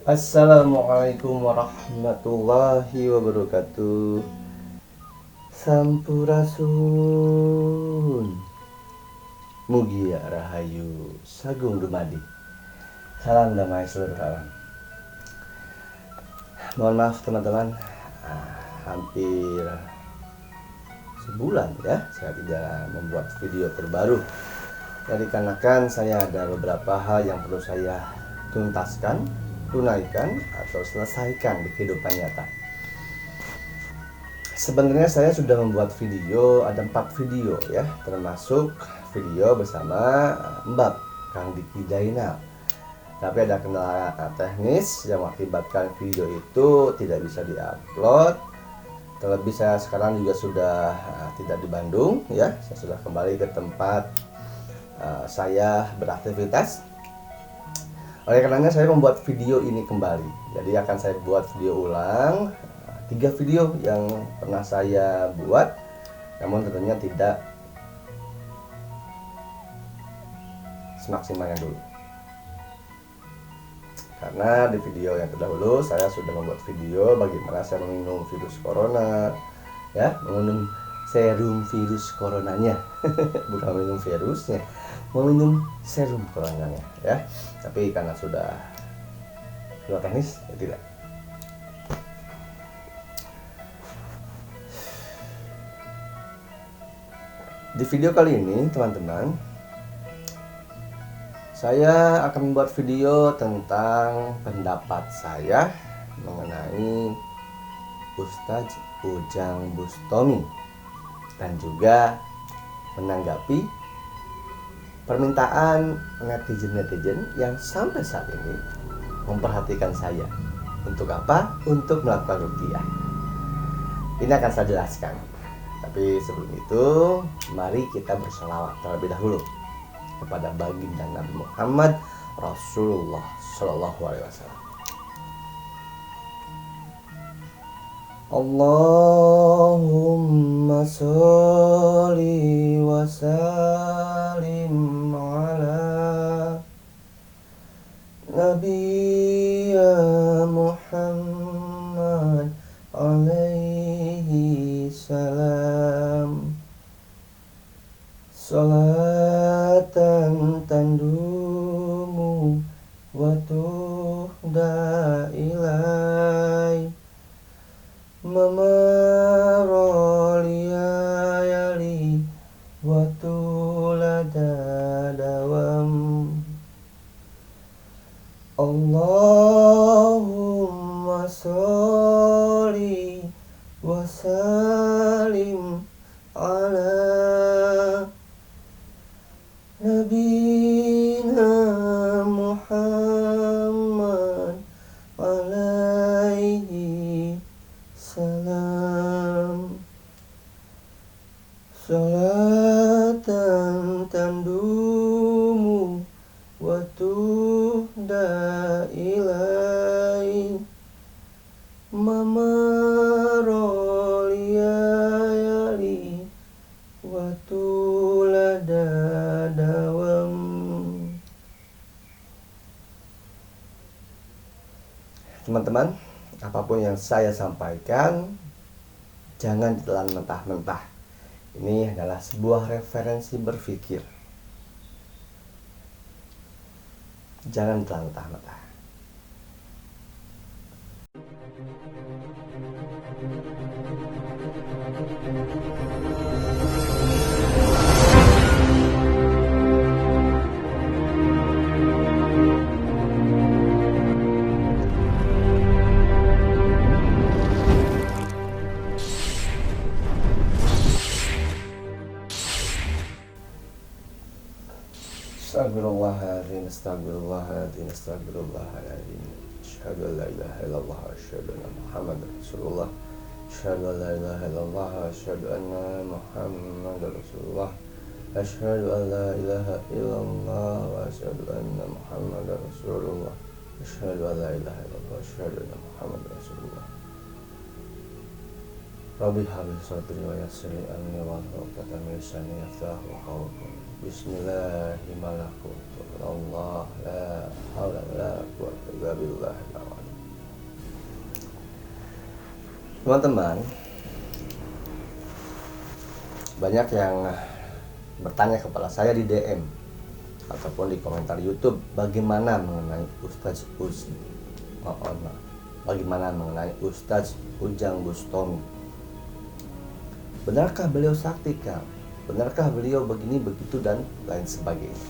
Assalamualaikum warahmatullahi wabarakatuh. Sampurasun Mugia Rahayu Sagung Dumadi. Salam damai seluruh alam. Mohon maaf teman-teman, hampir sebulan ya saya tidak membuat video terbaru. Jadi dikarenakan saya ada beberapa hal yang perlu saya tunaikan atau selesaikan di kehidupan nyata. Sebenarnya saya sudah membuat video, ada 4 video ya, termasuk video bersama Mbak Kang Diki Zainal. Tapi ada kendala teknis yang mengakibatkan video itu tidak bisa diupload. Terlebih saya sekarang juga sudah tidak di Bandung ya, saya sudah kembali ke tempat saya beraktivitas. Oleh karenanya saya membuat video ini kembali. Jadi akan saya buat video ulang 3 video yang pernah saya buat, namun tentunya tidak semaksimal yang dulu. Karena di video yang terdahulu saya sudah membuat video bagaimana saya meminum virus corona ya, meminum serum virus coronanya bukan minum virusnya, meminum serum coronanya ya. Tapi karena sudah teknis ya tidak. Di video kali ini teman-teman, saya akan membuat video tentang pendapat saya mengenai Ustadz Ujang Bustami dan juga menanggapi permintaan netizen yang sampai saat ini memperhatikan saya. Untuk apa? Untuk melakukan ruqyah. Ini akan saya jelaskan. Tapi sebelum itu, mari kita berselawat terlebih dahulu kepada baginda Nabi Muhammad Rasulullah Shallallahu Alaihi Wasallam. Allahumma sholli wa sallim ala Nabiyya Muhammad alaihi salam. Salatan tandumu wa tuhda ilai mamaroliyali wa tulada dawam. Allahumma sholli wa sallim ala Nabina Muhammad alaihi salam. Salatan tandumu wa tuhda ilai mamaroliyali wa tulada dawam. Teman-teman, apapun yang saya sampaikan jangan ditelan mentah-mentah. Ini adalah sebuah referensi berpikir. Jangan ditelan mentah-mentah. Astagfirullahaladzim, astagfirullahaladzim, astagfirullahaladzim. Asyhadu an la ilaha illallah wa asyhadu anna Muhammadar Rasulullah. Asyhadu an la ilaha illallah wa asyhadu anna Muhammadar Rasulullah. Asyhadu an la ilaha illallah wa asyhadu anna Muhammadar Rasulullah. Asyhadu an la ilaha illallah wa asyhadu anna Muhammadar Rasulullah. Rabbi habib sadri wa yassir amri wa hlul 'uqdatam min lisani yafqahu qawli. Bismillahirrahmanirrahim. Allah la haula wala quwwata illa billah. Teman-teman, banyak yang bertanya kepada saya di DM ataupun di komentar YouTube, bagaimana mengenai Ustadz Ujang Bustami. Benarkah beliau sakti, Kang? Benarkah beliau begini begitu dan lain sebagainya?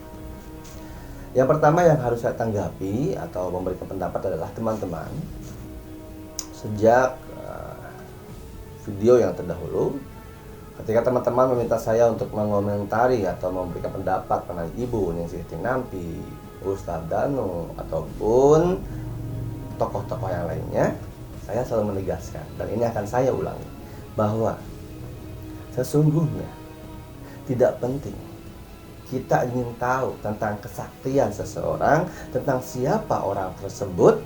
Yang pertama yang harus saya tanggapi atau memberikan pendapat adalah, teman-teman, sejak video yang terdahulu, ketika teman-teman meminta saya untuk mengomentari atau memberikan pendapat mengenai Ibu Ningsih Tinampi, Ustadz Danu, ataupun tokoh-tokoh yang lainnya, saya selalu menegaskan, dan ini akan saya ulangi, bahwa sesungguhnya tidak penting kita ingin tahu tentang kesaktian seseorang, tentang siapa orang tersebut,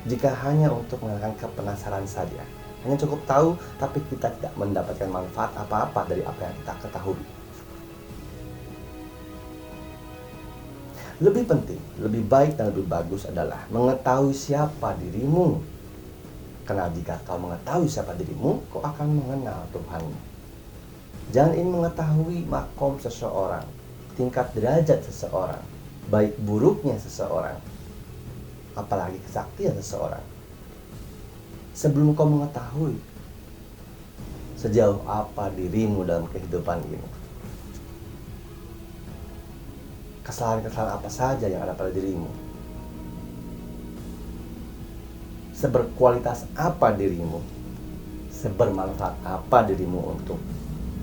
jika hanya untuk mengalahkan kepenasaran saja. Hanya cukup tahu, tapi kita tidak mendapatkan manfaat apa-apa dari apa yang kita ketahui. Lebih penting, lebih baik dan lebih bagus adalah mengetahui siapa dirimu. Karena jika kau mengetahui siapa dirimu, kau akan mengenal Tuhanmu. Jangan ingin mengetahui makom seseorang, tingkat derajat seseorang, baik buruknya seseorang, apalagi kesaktian seseorang, sebelum kau mengetahui sejauh apa dirimu dalam kehidupan ini. Kesalahan-kesalahan apa saja yang ada pada dirimu, seberkualitas apa dirimu, sebermanfaat apa dirimu untuk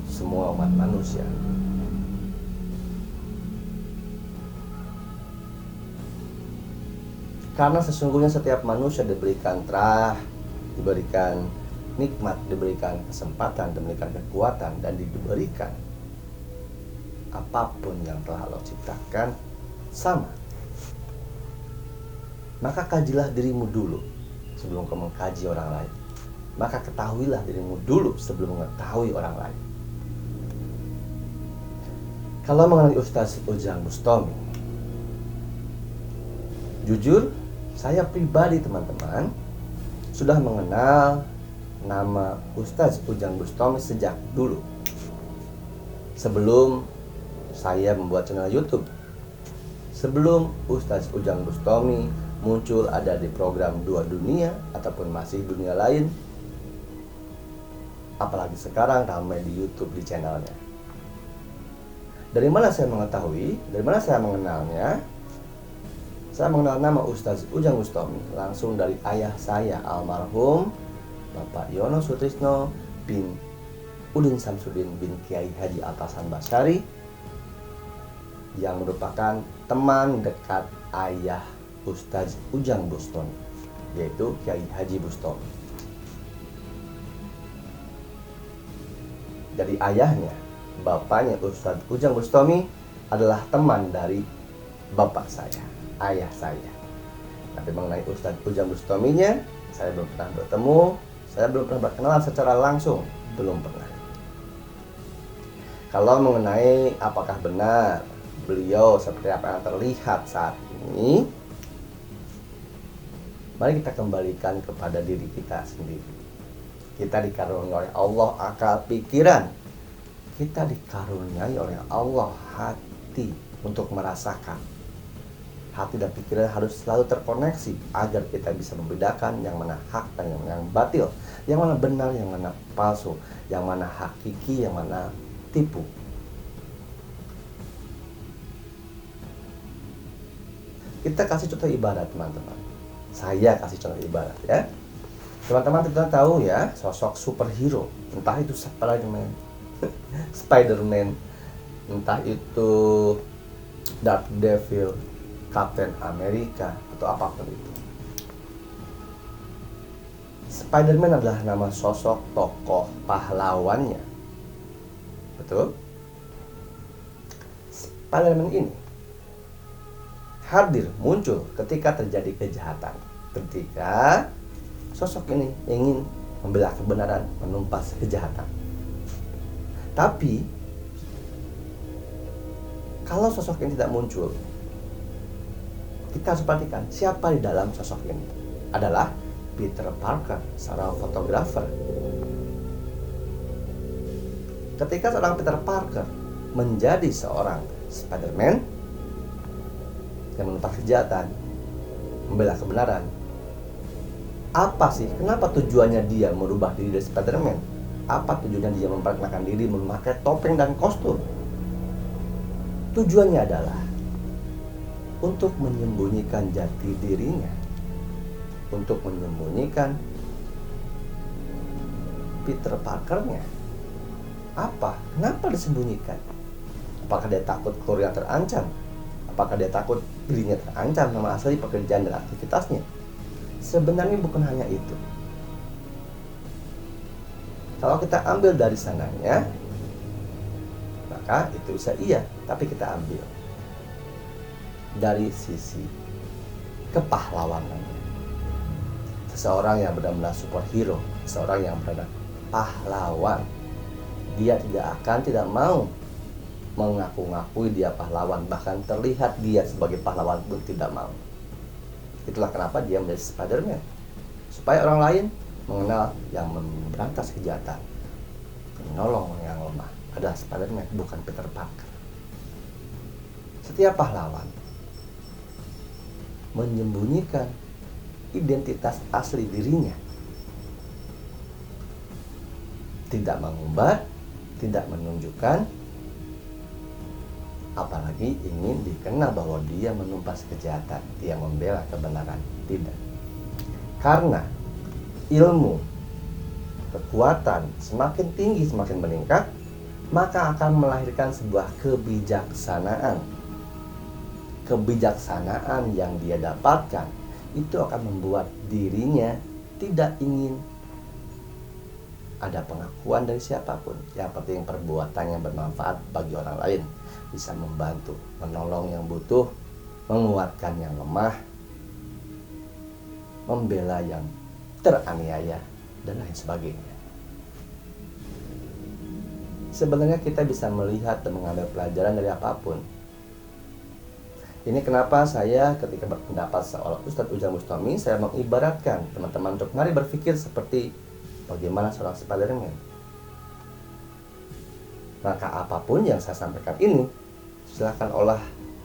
semua umat manusia. Karena sesungguhnya setiap manusia diberikan diberikan nikmat, diberikan kesempatan, diberikan kekuatan, dan diberikan apapun yang telah Allah ciptakan sama. Maka kajilah dirimu dulu sebelum kau mengkaji orang lain. Maka ketahuilah dirimu dulu sebelum mengetahui orang lain. Kalau mengenai Ustadz Ujang Bustami, jujur saya pribadi, teman-teman, sudah mengenal nama Ustadz Ujang Bustami sejak dulu, sebelum saya membuat channel YouTube, sebelum Ustadz Ujang Bustami muncul ada di program Dua Dunia ataupun masih dunia lain, apalagi sekarang ramai di YouTube di channelnya. Dari mana saya mengetahui? Dari mana saya mengenalnya? Saya mengenal nama Ustadz Ujang Bustami langsung dari ayah saya, almarhum Bapak Yono Sutrisno bin Udin Samsudin bin Kiai Haji Atasan Basyari, yang merupakan teman dekat ayah Ustadz Ujang Bustami, yaitu Kiai Haji Bustami. Dari ayahnya, bapaknya Ustadz Ujang Bustami adalah teman dari bapak saya, ayah saya. Tapi mengenai Ustadz Ujang Bustaminya, saya belum pernah bertemu, saya belum pernah berkenalan secara langsung, belum pernah. Kalau mengenai apakah benar beliau seperti apa yang terlihat saat ini, mari kita kembalikan kepada diri kita sendiri. Kita dikaruniai oleh Allah akal pikiran, kita dikaruniai oleh Allah hati untuk merasakan. Hati dan pikiran harus selalu terkoneksi agar kita bisa membedakan yang mana hak dan yang mana batil, yang mana benar, yang mana palsu, yang mana hakiki, yang mana tipu. Kita kasih contoh ibarat, teman-teman. Saya kasih contoh ibarat ya. Teman-teman kita tahu ya, sosok superhero, entah itu Spider-Man, entah itu Dark Devil, Captain America, atau apapun itu. Spider-Man adalah nama sosok tokoh pahlawannya. Betul? Spider-Man ini hadir, muncul ketika terjadi kejahatan. Ketika sosok ini ingin membela kebenaran, menumpas kejahatan. Tapi kalau sosok ini tidak muncul, kita harus perhatikan siapa di dalam sosok ini. Adalah Peter Parker, seorang fotografer. Ketika seorang Peter Parker menjadi seorang Spider-Man yang menumpas kejahatan, membela kebenaran, apa sih? Kenapa tujuannya dia merubah diri dari Spider-Man? Apa tujuannya dia memperkenalkan diri memakai topeng dan kostum? Tujuannya adalah untuk menyembunyikan jati dirinya, untuk menyembunyikan Peter Parker-nya. Apa? Kenapa disembunyikan? Apakah dia takut keluarga terancam? Apakah dia takut dirinya terancam sama asli pekerjaan dan aktivitasnya? Sebenarnya bukan hanya itu. Kalau kita ambil dari sananya, maka itu bisa iya, tapi kita ambil dari sisi kepahlawanannya. Seseorang yang benar-benar superhero, seseorang yang benar-benar pahlawan, dia tidak mau mengaku-ngakui dia pahlawan, bahkan terlihat dia sebagai pahlawan pun tidak mau. Itulah kenapa dia menjadi Spider-Man, supaya orang lain mengenal yang memberantas kejahatan, menolong yang lemah adalah Spider-Man, bukan Peter Parker. Setiap pahlawan menyembunyikan identitas asli dirinya, tidak mengumbar, tidak menunjukkan, apalagi ingin dikenal bahwa dia menumpas kejahatan, dia membela kebenaran. Tidak. Karena ilmu, kekuatan semakin tinggi, semakin meningkat, maka akan melahirkan sebuah kebijaksanaan. Kebijaksanaan yang dia dapatkan itu akan membuat dirinya tidak ingin ada pengakuan dari siapapun. Yang penting perbuatannya bermanfaat bagi orang lain, bisa membantu, menolong yang butuh, menguatkan yang lemah, membela yang teraniaya, dan lain sebagainya. Sebenarnya kita bisa melihat dan mengambil pelajaran dari apapun. Ini kenapa saya ketika berpendapat seolah Ustadz Ujang Bustami, saya mengibaratkan teman-teman untuk mari berpikir seperti bagaimana seorang Spider-Man. Maka apapun yang saya sampaikan ini, silakan olah,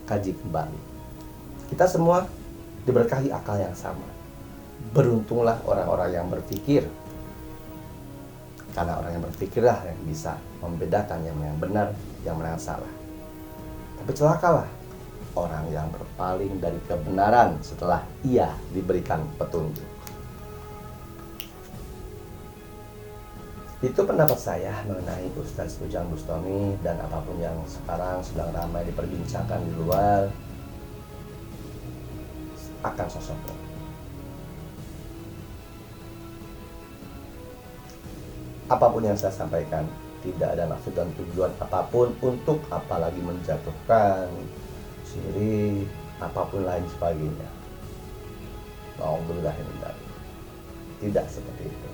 kaji kembali. Kita semua diberkahi akal yang sama. Beruntunglah orang-orang yang berpikir, karena orang yang berpikirlah yang bisa membedakan yang benar, yang mana yang salah. Tapi celakalah orang yang berpaling dari kebenaran setelah ia diberikan petunjuk. Itu pendapat saya mengenai Ustadz Ujang Bustami dan apapun yang sekarang sedang ramai diperbincangkan di luar akan sosoknya. Apapun yang saya sampaikan tidak ada maksud dan tujuan apapun untuk apalagi menjatuhkan, syirik, apapun lain sebagainya. Tidak seperti itu.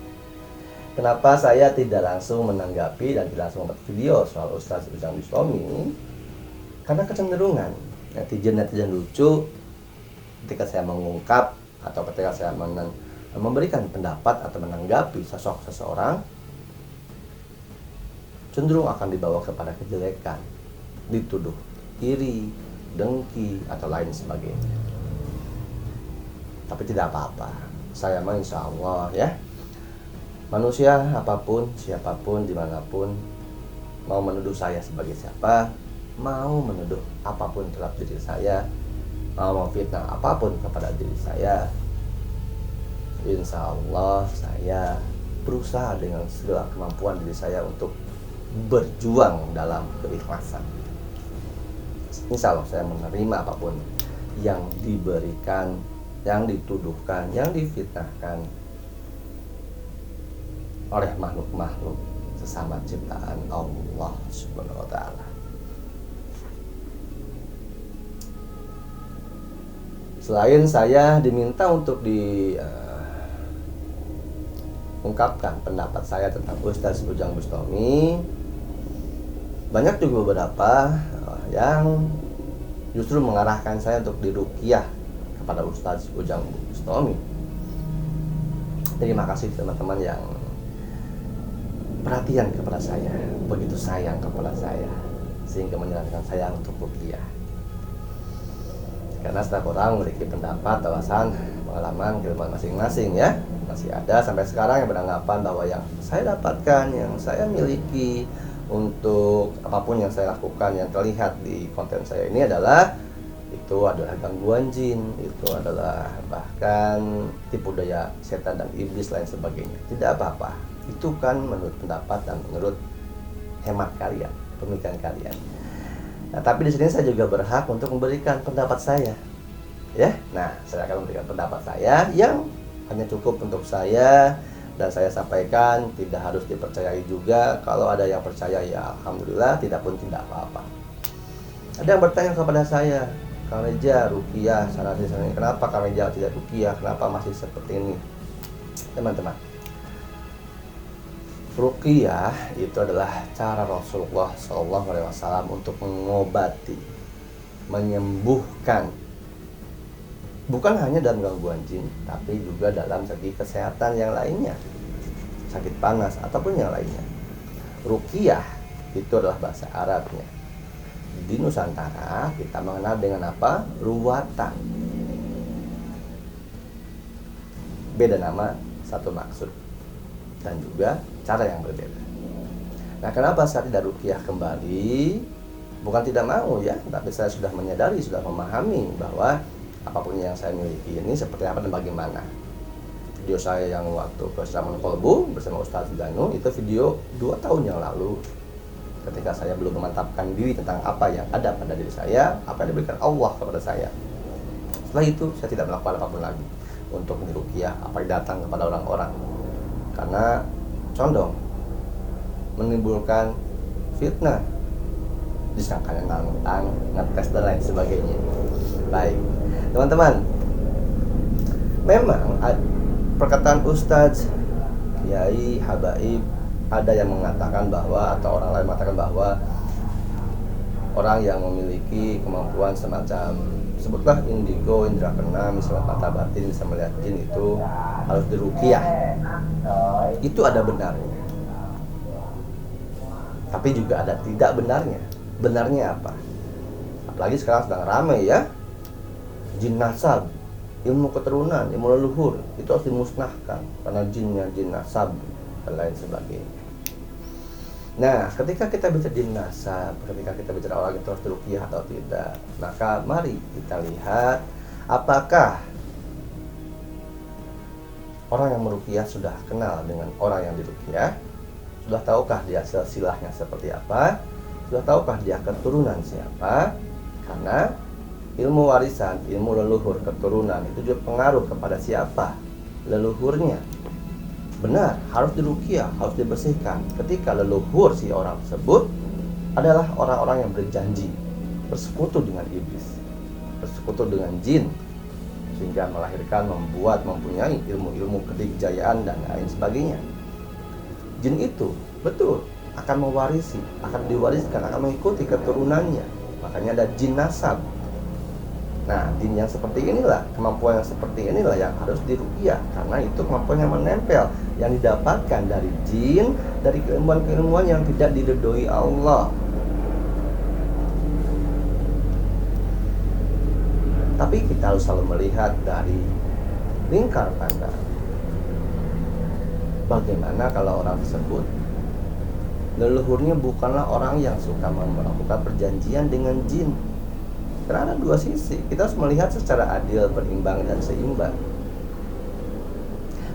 Kenapa saya tidak langsung menanggapi dan tidak langsung membuat video soal Ustadz Ujang Bustami? Karena kecenderungan netizen lucu ketika saya mengungkap atau ketika saya memberikan pendapat atau menanggapi sosok seseorang, cenderung akan dibawa kepada kejelekan, dituduh iri, dengki, atau lain sebagainya. Tapi tidak apa-apa, saya mah insya Allah ya, manusia apapun, siapapun, dimanapun, mau menuduh saya sebagai siapa, mau menuduh apapun terhadap diri saya, mau memfitnah apapun kepada diri saya, insya Allah saya berusaha dengan segala kemampuan diri saya untuk berjuang dalam keikhlasan. Insya Allah saya menerima apapun yang diberikan, yang dituduhkan, yang difitnahkan oleh makhluk-makhluk sesama ciptaan Allah Subhanahu wa Ta'ala. Selain saya diminta untuk ungkapkan pendapat saya tentang Ustadz Ujang Bustami, banyak juga beberapa yang justru mengarahkan saya untuk diruqyah kepada Ustadz Ujang Bustami. Terima kasih teman-teman yang perhatian kepada saya, begitu sayang kepada saya, sehingga menyarankan saya untuk ruqyah. Karena setiap orang memiliki pendapat, wawasan, pengalaman, keilmuan masing-masing ya. Masih ada sampai sekarang yang beranggapan bahwa yang saya dapatkan, yang saya miliki untuk apapun yang saya lakukan yang terlihat di konten saya ini adalah gangguan jin, itu adalah bahkan tipu daya setan dan iblis lain sebagainya. Tidak apa-apa. Itu kan menurut pendapat dan menurut hemat kalian, pemikiran kalian. Nah, tapi di sini saya juga berhak untuk memberikan pendapat saya. Ya. Nah, saya akan memberikan pendapat saya yang hanya cukup untuk saya dan saya sampaikan, tidak harus dipercayai juga. Kalau ada yang percaya ya alhamdulillah, tidak pun tidak apa-apa. Ada yang bertanya kepada saya, Kang Reja, ruqyah sana sini, kenapa Kang Reja tidak ruqyah? Kenapa masih seperti ini? Teman-teman, ruqyah itu adalah cara Rasulullah SAW untuk mengobati, menyembuhkan, bukan hanya dalam gangguan jin, tapi juga dalam segi kesehatan yang lainnya, sakit panas ataupun yang lainnya. Ruqyah itu adalah bahasa Arabnya. Di Nusantara kita mengenal dengan apa? Ruwatan. Beda nama, satu maksud, dan juga cara yang berbeda. Nah, kenapa saya tidak ruqyah kembali? Bukan tidak mau ya, tapi saya sudah menyadari, sudah memahami bahwa apapun yang saya miliki ini seperti apa dan bagaimana. Video saya yang waktu ke Siraman Kolbu bersama Ustadz Danu, itu video 2 tahun yang lalu, ketika saya belum memantapkan diri tentang apa yang ada pada diri saya, apa yang diberikan Allah kepada saya. Setelah itu saya tidak melakukan apapun lagi untuk diruqyah apa yang datang kepada orang-orang, karena condong menimbulkan fitnah, disangkanya nantang, ngetes dan lain sebagainya. Baik, teman-teman, memang perkataan Ustadz, Kiai, Habaib, ada yang mengatakan bahwa, atau orang lain mengatakan bahwa orang yang memiliki kemampuan semacam, sebutlah indigo, indra keenam, bisa mata batin, bisa melihat jin, itu harus diruqyah. Itu ada benarnya, tapi juga ada tidak benarnya. Benarnya apa? Apalagi sekarang sedang ramai ya, jin nasab, ilmu keturunan, ilmu leluhur, itu harus dimusnahkan karena jinnya jin nasab dan lain sebagainya. Nah, ketika kita bicara jin nasab, ketika kita bicara orang itu harus diruqyah atau tidak, maka mari kita lihat apakah orang yang meruqyah sudah kenal dengan orang yang diruqyah, sudah tahukah dia silsilahnya seperti apa, sudah tahukah dia keturunan siapa. Karena ilmu warisan, ilmu leluhur, keturunan itu juga pengaruh kepada siapa leluhurnya. Benar, harus diruqyah, harus dibersihkan ketika leluhur si orang tersebut adalah orang-orang yang berjanji bersekutu dengan iblis, bersekutu dengan jin, sehingga melahirkan, mempunyai ilmu-ilmu kedikjayaan dan lain sebagainya. Jin itu betul akan mewarisi, akan diwariskan, akan mengikuti keturunannya. Makanya ada jin nasab. Nah, jin yang seperti inilah, kemampuan yang seperti inilah yang harus diruqyah, karena itu kemampuan yang menempel, yang didapatkan dari jin, dari keilmuan-keilmuan yang tidak diridhoi Allah. Tapi kita harus selalu melihat dari lingkar pandang. Bagaimana kalau orang tersebut leluhurnya bukanlah orang yang suka melakukan perjanjian dengan jin? Karena ada dua sisi, kita harus melihat secara adil, berimbang, dan seimbang.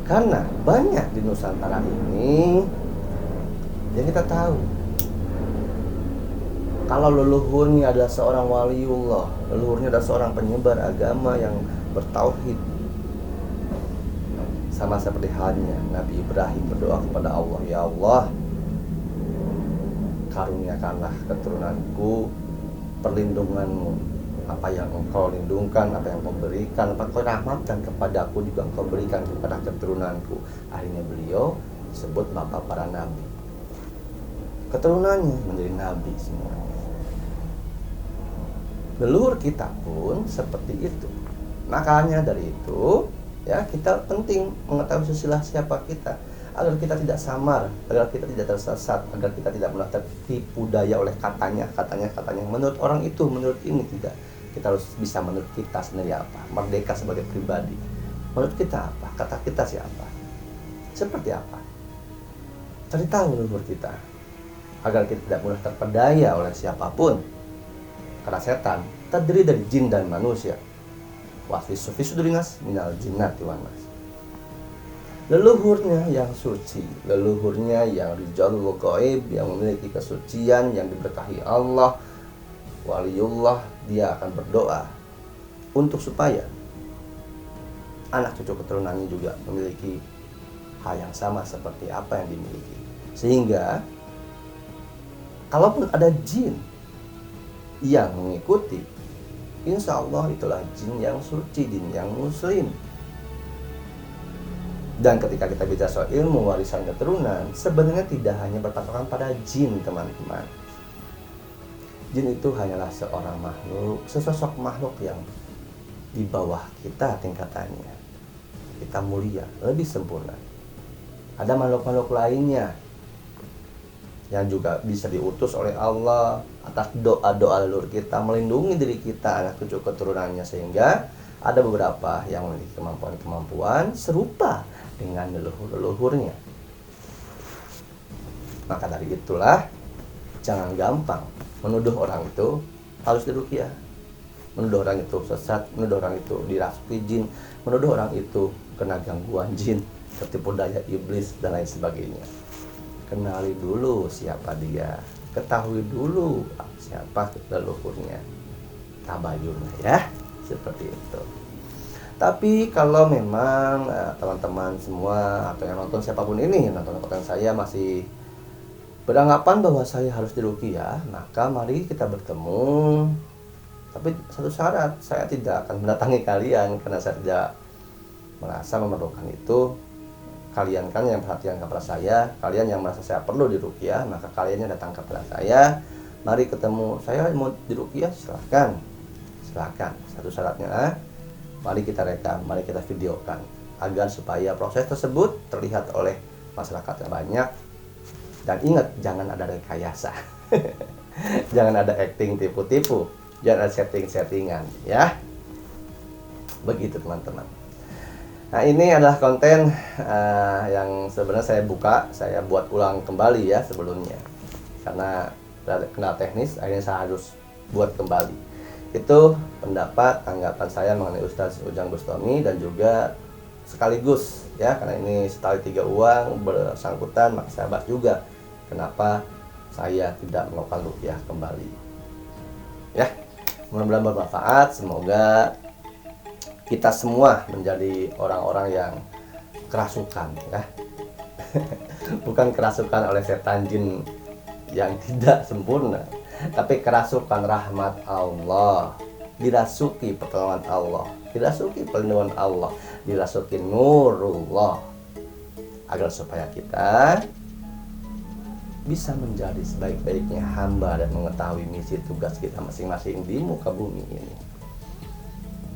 Karena banyak di Nusantara ini yang kita tahu, kalau leluhurnya adalah seorang waliullah, leluhurnya adalah seorang penyebar agama yang bertauhid, sama seperti halnya Nabi Ibrahim berdoa kepada Allah, ya Allah, karuniakanlah keturunanku perlindunganmu. Apa yang engkau lindungkan, apa yang engkau berikan, apa engkau rahmatkan kepadaku juga engkau berikan kepada keturunanku. Akhirnya beliau disebut bapak para nabi. Keturunannya menjadi nabi semua. Leluhur kita pun seperti itu. Makanya dari itu Ya, kita penting mengetahui silsilah siapa kita agar kita tidak samar, agar kita tidak tersesat, agar kita tidak mudah tertipu daya oleh katanya menurut orang itu, menurut ini. Tidak. Kita harus bisa menurut kita sendiri apa, merdeka sebagai pribadi. Menurut kita apa, kata kita siapa, seperti apa. Cari tahu leluhur kita agar kita tidak mudah terpedaya oleh siapapun. Karena setan terdiri dari jin dan manusia. Wasfi sudurinas minal jinnati wan nas. Leluhurnya yang suci, leluhurnya yang rijal ghaib, yang memiliki kesucian, yang diberkahi Allah, waliullah, dia akan berdoa untuk supaya anak cucu keturunannya juga memiliki hal yang sama seperti apa yang dimiliki. Sehingga kalaupun ada jin yang mengikuti, insya Allah itulah jin yang suci, jin yang muslim. Dan ketika kita bicara soal ilmu warisan keturunan, sebenarnya tidak hanya berpatokan pada jin, teman-teman. Jin itu hanyalah seorang makhluk, sesosok makhluk yang di bawah kita tingkatannya. Kita mulia, lebih sempurna. Ada makhluk-makhluk lainnya yang juga bisa diutus oleh Allah atas doa-doa leluhur kita, melindungi diri kita, anak cucu keturunannya. Sehingga ada beberapa yang memiliki kemampuan serupa dengan leluhur-leluhurnya. Maka dari itulah, jangan gampang menuduh orang itu harus diruqyah, menuduh orang itu sesat, menuduh orang itu dirasuki jin, menuduh orang itu kena gangguan jin, tertipu daya iblis, dan lain sebagainya. Kenali dulu siapa dia, ketahui dulu siapa leluhurnya, tabayunnya ya, seperti itu. Tapi kalau memang teman-teman semua atau yang nonton siapapun ini, nonton konten saya masih beranggapan bahwa saya harus diruqyah, maka mari kita bertemu. Tapi satu syarat, saya tidak akan mendatangi kalian karena saya tidak merasa memerlukan itu. Kalian kan yang perhatian kepada saya, kalian yang merasa saya perlu diruqyah, maka kalian yang datang kepada saya, mari ketemu. Saya mau diruqyah, silahkan. Satu syaratnya, mari kita rekam, mari kita videokan, agar supaya proses tersebut terlihat oleh masyarakat yang banyak. Dan ingat, jangan ada rekayasa. Jangan ada acting tipu-tipu, jangan ada setting-settingan, ya. Begitu teman-teman. Nah, ini adalah konten yang sebenarnya saya buat ulang kembali ya sebelumnya. Karena kena teknis, akhirnya saya harus buat kembali. Itu pendapat, tanggapan saya mengenai Ustadz Ujang Bustami, dan juga sekaligus ya, karena ini setali tiga uang bersangkutan, maka saya bahas juga kenapa saya tidak melakukan ruqyah kembali. Ya, mudah-mudahan bermanfaat. Semoga kita semua menjadi orang-orang yang kerasukan ya. Bukan kerasukan oleh setan jin yang tidak sempurna, tapi kerasukan rahmat Allah, dirasuki pertolongan Allah, dirasuki perlindungan Allah, dirasuki nurullah, agar supaya kita bisa menjadi sebaik-baiknya hamba dan mengetahui misi tugas kita masing-masing di muka bumi ini.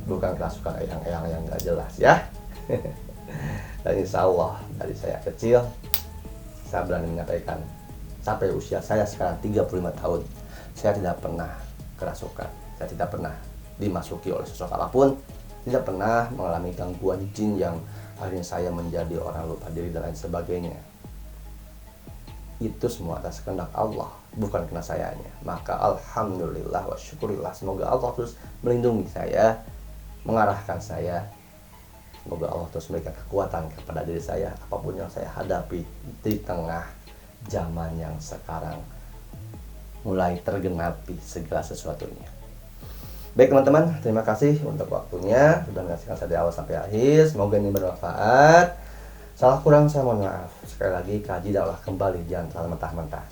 Bukan kerasukan eyang-eyang yang gak jelas ya. Dan insya Allah dari saya kecil, saya berani menyampaikan, sampai usia saya sekarang 35 tahun, saya tidak pernah kerasukan, saya tidak pernah dimasuki oleh sosok apapun, tidak pernah mengalami gangguan jin yang akhirnya saya menjadi orang lupa diri dan lain sebagainya. Itu semua atas kehendak Allah, bukan kena sayanya. Maka alhamdulillah wa syukurillah, semoga Allah terus melindungi saya, mengarahkan saya. Semoga Allah terus memberikan kekuatan kepada diri saya apapun yang saya hadapi di tengah zaman yang sekarang mulai tergenapi segala sesuatunya. Baik teman-teman, terima kasih untuk waktunya sudah menyaksikan saya dari awal sampai akhir. Semoga ini bermanfaat. Salah kurang saya mohon maaf. Sekali lagi, kaji dakwah kembali, jangan terlalu mentah-mentah.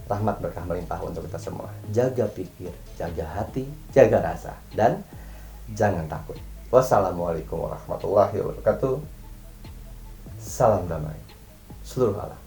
Rahmat berkah melimpah untuk kita semua. Jaga pikir, jaga hati, jaga rasa, dan jangan takut. Wassalamualaikum warahmatullahi wabarakatuh. Salam damai seluruh alam.